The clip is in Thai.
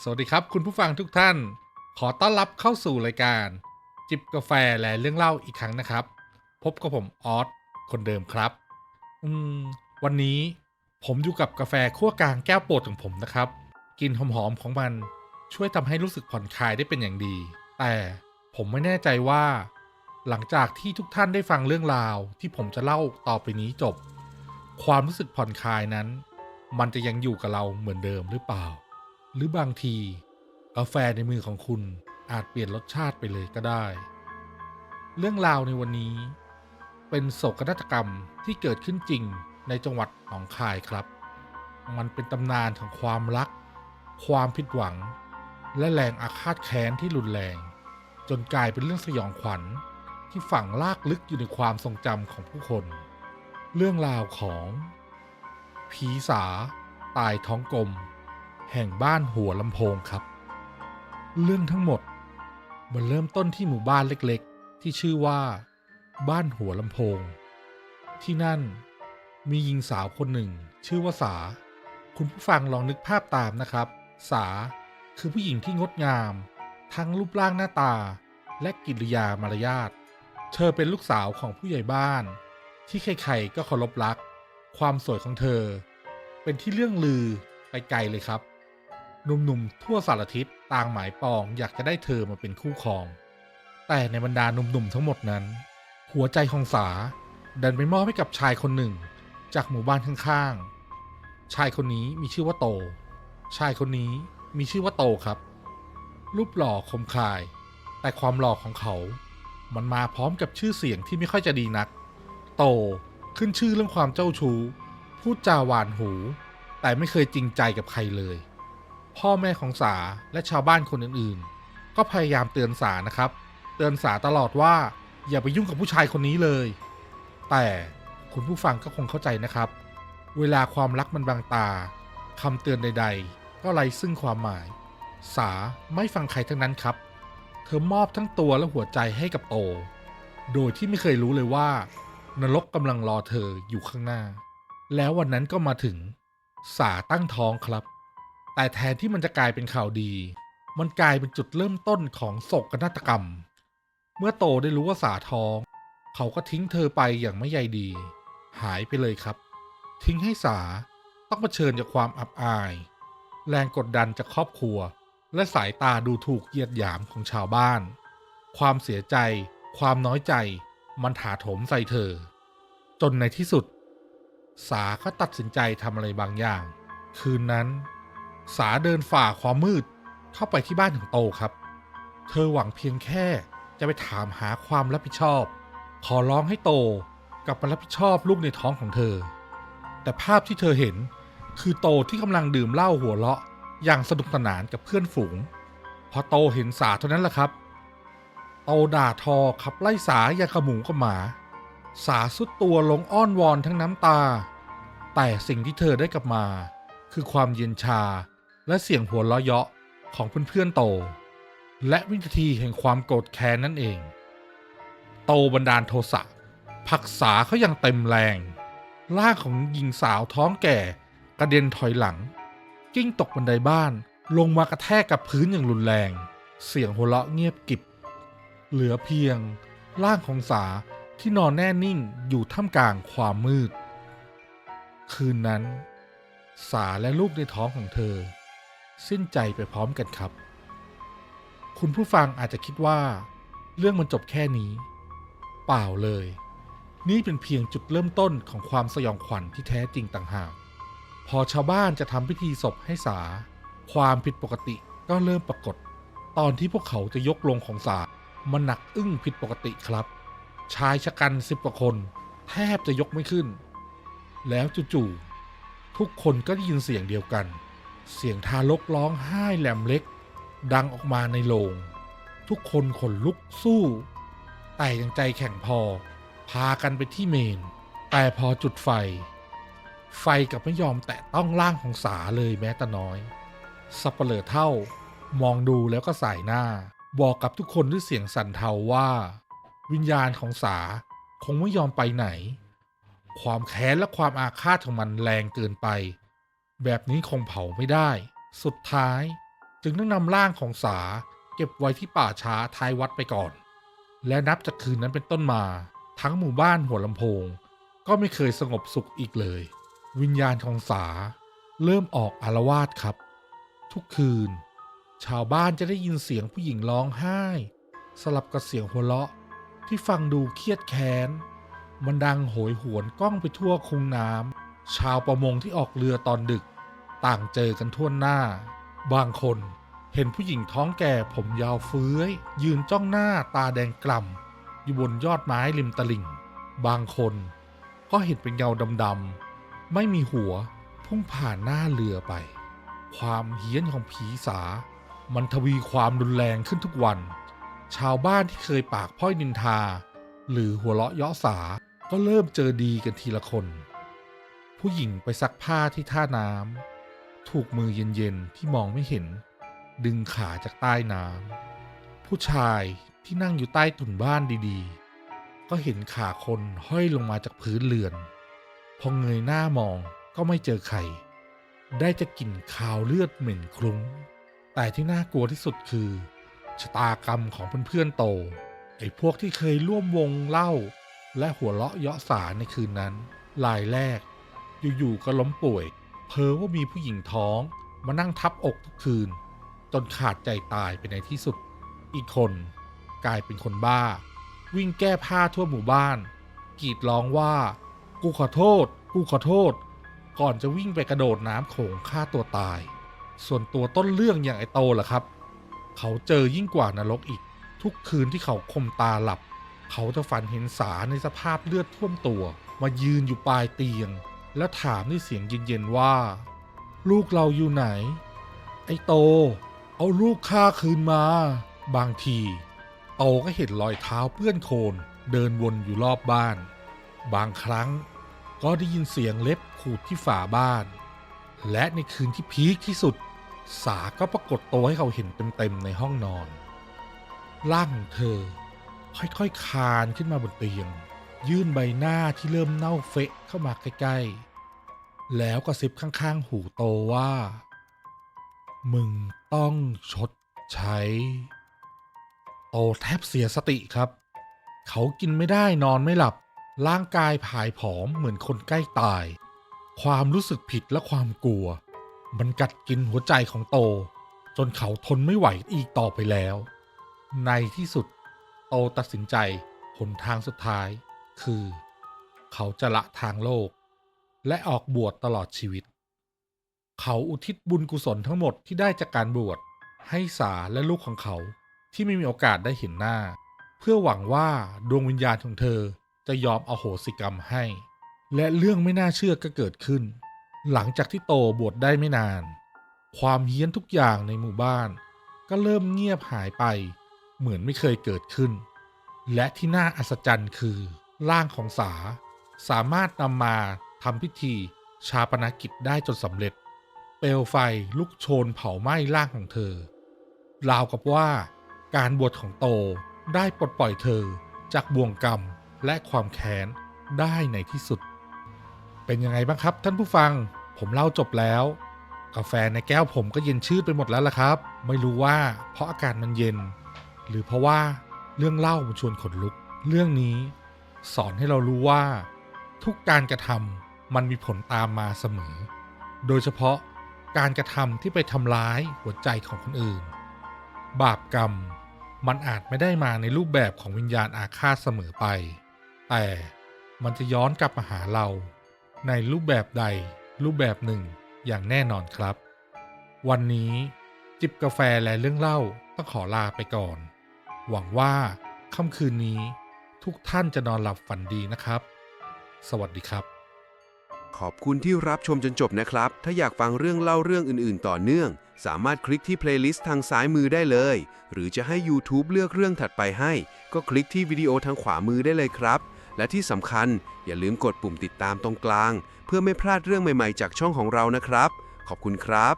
สวัสดีครับคุณผู้ฟังทุกท่านขอต้อนรับเข้าสู่รายการจิบกาแฟและเรื่องเล่าอีกครั้งนะครับพบกับผมออสคนเดิมครับอืมวันนี้ผมอยู่กับกาแฟคั่วกลางแก้วโปรดของผมนะครับกลิ่นหอมๆของมันช่วยทำให้รู้สึกผ่อนคลายได้เป็นอย่างดีแต่ผมไม่แน่ใจว่าหลังจากที่ทุกท่านได้ฟังเรื่องราวที่ผมจะเล่าต่อไปนี้จบความรู้สึกผ่อนคลายนั้นมันจะยังอยู่กับเราเหมือนเดิมหรือเปล่า หรือบางทีกาแฟในมือของคุณอาจเปลี่ยนรสชาติไปเลยก็ได้เรื่องราวในวันนี้เป็นโศกนาฏกรรมที่เกิดขึ้นจริงในจังหวัดหนองคายครับมันเป็นตำนานของความรักความผิดหวังและแรงอาฆาตแค้นที่รุนแรงจนกลายเป็นเรื่องสยองขวัญที่ฝังลากลึกอยู่ในความทรงจำของผู้คนเรื่องราวของผีสาตายท้องกลมแห่งบ้านหัวลำโพงครับเรื่องทั้งหมดมันเริ่มต้นที่หมู่บ้านเล็กๆที่ชื่อว่าบ้านหัวลำโพงที่นั่นมีหญิงสาวคนหนึ่งชื่อว่าสาคุณผู้ฟังลองนึกภาพตามนะครับสาคือผู้หญิงที่งดงามทั้งรูปร่างหน้าตาและกิริยามารยาทเธอเป็นลูกสาวของผู้ใหญ่บ้านที่ใครๆก็เคารพรักความสวยของเธอเป็นที่เรื่องลือไปไกลเลยครับ หนุ่มๆทั่วสารทิศต่างหมายปองอยากจะได้เธอมาเป็นคู่ครองแต่ในบรรดาหนุ่มๆทั้งหมดนั้นหัวใจของสาดันไปมอบให้กับชายคนหนึ่งจากหมู่บ้านข้างๆชายคนนี้มีชื่อว่าโตชายคนนี้มีชื่อว่าโตครับรูปหล่อคมคายแต่ความหล่อของเขามันมาพร้อมกับชื่อเสียงที่ไม่ค่อยจะดีนักโตขึ้นชื่อเรื่องความเจ้าชู้พูดจาหวานหูแต่ไม่เคยจริงใจกับใครเลย พ่อแม่ของสาและชาวบ้านคนอื่นๆก็พยายามเตือนสานะครับเตือนสาตลอดว่าอย่าไปยุ่งกับผู้ชายคนนี้เลยแต่คุณผู้ฟังก็คงเข้าใจนะครับเวลาความรักมันบังตาคำเตือนใดๆก็ไร้ซึ่งความหมายสาไม่ฟังใครทั้งนั้นครับเธอมอบทั้งตัวและหัวใจให้กับโตโดยที่ไม่เคยรู้เลยว่านรกกำลังรอเธออยู่ข้างหน้าแล้ววันนั้นก็มาถึงสาตั้งท้องครับ แต่แทนที่มันจะกลายเป็นข่าวดี มันกลายเป็นจุดเริ่มต้นของโศกนาฏกรรม เมื่อโตได้รู้ว่าสาท้อง เขาก็ทิ้งเธอไปอย่างไม่ใยดี หายไปเลยครับ ทิ้งให้สาต้องเผชิญกับความอับอาย แรงกดดันจากครอบครัว และสายตาดูถูกเหยียดหยามของชาวบ้าน ความเสียใจ ความน้อยใจ มันถาโถมใส่เธอ จนในที่สุด สาก็ตัดสินใจทำอะไรบางอย่าง คืนนั้น สาเดินฝ่าความมืดเข้าไปที่บ้านของโตครับ เธอหวังเพียงแค่จะไปถามหาความรับผิดชอบ ขอร้องให้โตกลับมารับผิดชอบลูกในท้องของเธอ แต่ภาพที่เธอเห็นคือโตที่กำลังดื่มเหล้าหัวเราะอย่างสนุกสนานกับเพื่อนฝูง พอโตเห็นสาเท่านั้นแหละครับ โตด่าทอขับไล่สาอย่างขหมูกับหมา สาสุดตัวลงอ้อนวอนทั้งน้ำตา แต่สิ่งที่เธอได้กลับมาคือความเย็นชาและเสียงหัวเราะเยาะของเพื่อนๆโตและวินาทีแห่งความโกรธแค้นนั่นเองโตบันดาลโทสะผลักษาเขาอย่างเต็มแรงร่างของหญิงสาวท้องแก่กระเด็นถอยหลังกิ้งตกบันไดบ้านลงมากระแทกกับพื้นอย่างรุนแรงเสียงหัวเราะเงียบกริบเหลือเพียงร่างของสาที่นอนแน่นิ่งอยู่ท่ามกลางความมืดคืนนั้นสาและลูกในท้องของเธอสิ้นใจไปพร้อมกันครับคุณผู้ฟังอาจจะคิดว่าเรื่องมันจบแค่นี้เปล่าเลยนี่เป็นเพียงจุดเริ่มต้นของความสยองขวัญที่แท้จริงต่างหากพอชาวบ้านจะทำพิธีศพให้สาความผิดปกติก็เริ่มปรากฏตอนที่พวกเขาจะยกลงของสามันหนักอึ้งผิดปกติครับชายชะกัน10 กว่าคนแทบจะยกไม่ขึ้นแล้วจู่ๆทุกคนก็ได้ยินเสียงเดียวกันเสียงทารกร้องไห้แหลมเล็กดังออกมาในโรงทุกคนขนลุกสู้แต่ยังใจแข็งพอพากันไปที่เมนแต่พอจุดไฟกับไม่ยอมแตะต้องร่างของสาเลยแม้แต่น้อยสัปเหร่อเท่ามองดูแล้วก็สายหน้าบอกกับทุกคนด้วยเสียงสั่นเทาว่าวิญญาณของสาคงไม่ยอมไปไหนความแค้นและความอาฆาตของมันแรงเกินไปแบบนี้คงเผาไม่ได้สุดท้าย จึงต้องนำร่างของสาเก็บไว้ที่ป่าช้าท้ายวัดไปก่อน และนับจากคืนนั้นเป็นต้นมาทั้งหมู่บ้านหัวลำโพงก็ไม่เคยสงบสุขอีกเลย วิญญาณของสาเริ่มออกอาละวาดครับทุกคืนชาวบ้านจะได้ยินเสียงผู้หญิงร้องไห้สลับกับเสียงหัวเราะที่ฟังดูเครียดแค้นมันดังโหยหวนก้องไปทั่วคุ้งน้ำชาวประมงที่ออกเรือตอนดึกต่างเจอกันทั่วหน้าบางคนเห็นผู้หญิงท้องแก่ผมยาวเฟื้อยยืนจ้องหน้าตาแดงกล่ำอยู่บนยอดไม้ริมตลิ่งบางคนก็เห็นเป็นเงาดำๆไม่มีหัวพุ่งผ่านหน้าเรือไปความเฮี้ยนของผีสามันทวีความรุนแรงขึ้นทุกวันชาวบ้านที่เคยปากพ้อยนินทาหรือหัวเราะเยาะสาก็เริ่มเจอดีกันทีละคนผู้หญิงไปซักผ้าที่ท่าน้ำถูกมือเย็นๆที่มองไม่เห็นดึงขาจากใต้น้ำผู้ชายที่นั่งอยู่ใต้ถุนบ้านดีๆก็เห็นขาคนห้อยลงมาจากพื้นเรือนพอเงยหน้ามองก็ไม่เจอใครได้จะกลิ่นคาวเลือดเหม็นคลุ้งแต่ที่น่ากลัวที่สุดคือชะตากรรมของเพื่อนๆโตไอ้พวกที่เคยร่วมวงเล่าและหัวเราะเยาะสาในคืนนั้นรายแรกอยู่ๆก็ล้มป่วยเพ้อว่ามีผู้หญิงท้องมานั่งทับอกทุกคืนจนขาดใจตายไปในที่สุดอีกคนกลายเป็นคนบ้าวิ่งแก้ผ้าทั่วหมู่บ้านกรีดร้องว่ากูขอโทษกูขอโทษก่อนจะวิ่งไปกระโดดน้ำโขงฆ่าตัวตายส่วนตัวต้นเรื่องอย่างไอโตล่ะครับเขาเจอยิ่งกว่านรกอีกทุกคืนที่เขาคมตาหลับเขาจะฝันเห็นสาในสภาพเลือดท่วมตัวมายืนอยู่ปลายเตียงแล้วถามด้วยเสียงเย็นๆว่าลูกเราอยู่ไหนไอ้โตเอาลูกข้าคืนมาบางทีโตก็เห็นรอยเท้าเปื้อนโคลนเดินวนอยู่รอบบ้านบางครั้งก็ได้ยินเสียงเล็บขูดที่ฝาบ้านและในคืนที่พีคที่สุดสาก็ปรากฏตัวให้เขาเห็นเต็มๆในห้องนอนร่างของเธอค่อยๆคลานขึ้นมาบนเตียงยื่นใบหน้าที่เริ่มเน่าเฟะเข้ามาใกล้ๆแล้วก็ซิบข้างๆหูโตว่ามึงต้องชดใช้โตแทบเสียสติครับเขากินไม่ได้นอนไม่หลับร่างกายผายผอมเหมือนคนใกล้ตายความรู้สึกผิดและความกลัวมันกัดกินหัวใจของโตจนเขาทนไม่ไหวอีกต่อไปแล้วในที่สุดโตตัดสินใจหนทางสุดท้ายคือเขาจะละทางโลกและออกบวชตลอดชีวิตเขาอุทิศบุญกุศลทั้งหมดที่ได้จากการบวชให้สาและลูกของเขาที่ไม่มีโอกาสได้เห็นหน้าเพื่อหวังว่าดวงวิญญาณของเธอจะยอมอโหสิกรรมให้และเรื่องไม่น่าเชื่อก็เกิดขึ้นหลังจากที่โตบวชได้ไม่นานความเฮี้ยนทุกอย่างในหมู่บ้านก็เริ่มเงียบหายไปเหมือนไม่เคยเกิดขึ้นและที่น่าอัศจรรย์คือร่างของสาสามารถนำมาทำพิธีชาปนกิจได้จนสำเร็จเปลวไฟลุกโชนเผาไหม้ร่างของเธอราวกับว่าการบวชของโตได้ปลดปล่อยเธอจากบ่วงกรรมและความแค้นได้ในที่สุดเป็นยังไงบ้างครับท่านผู้ฟังผมเล่าจบแล้วกาแฟในแก้วผมก็เย็นชืดไปหมดแล้วล่ะครับไม่รู้ว่าเพราะอากาศมันเย็นหรือเพราะว่าเรื่องเล่ามันชวนขนลุกเรื่องนี้สอนให้เรารู้ว่าทุกการกระทำมันมีผลตามมาเสมอโดยเฉพาะการกระทำที่ไปทำร้ายหัวใจของคนอื่นบาปกรรมมันอาจไม่ได้มาในรูปแบบของวิญญาณอาฆาตเสมอไปแต่มันจะย้อนกลับมาหาเราในรูปแบบใดรูปแบบหนึ่งอย่างแน่นอนครับวันนี้จิบกาแฟและเรื่องเล่าต้องขอลาไปก่อนหวังว่าค่ำคืนนี้ทุกท่านจะนอนหลับฝันดีนะครับสวัสดีครับขอบคุณที่รับชมจนจบนะครับถ้าอยากฟังเรื่องเล่าเรื่องอื่นๆต่อเนื่องสามารถคลิกที่เพลย์ลิสต์ทางซ้ายมือได้เลยหรือจะให้ YouTube เลือกเรื่องถัดไปให้ก็คลิกที่วิดีโอทางขวามือได้เลยครับและที่สำคัญอย่าลืมกดปุ่มติดตามตรงกลางเพื่อไม่พลาดเรื่องใหม่ๆจากช่องของเรานะครับขอบคุณครับ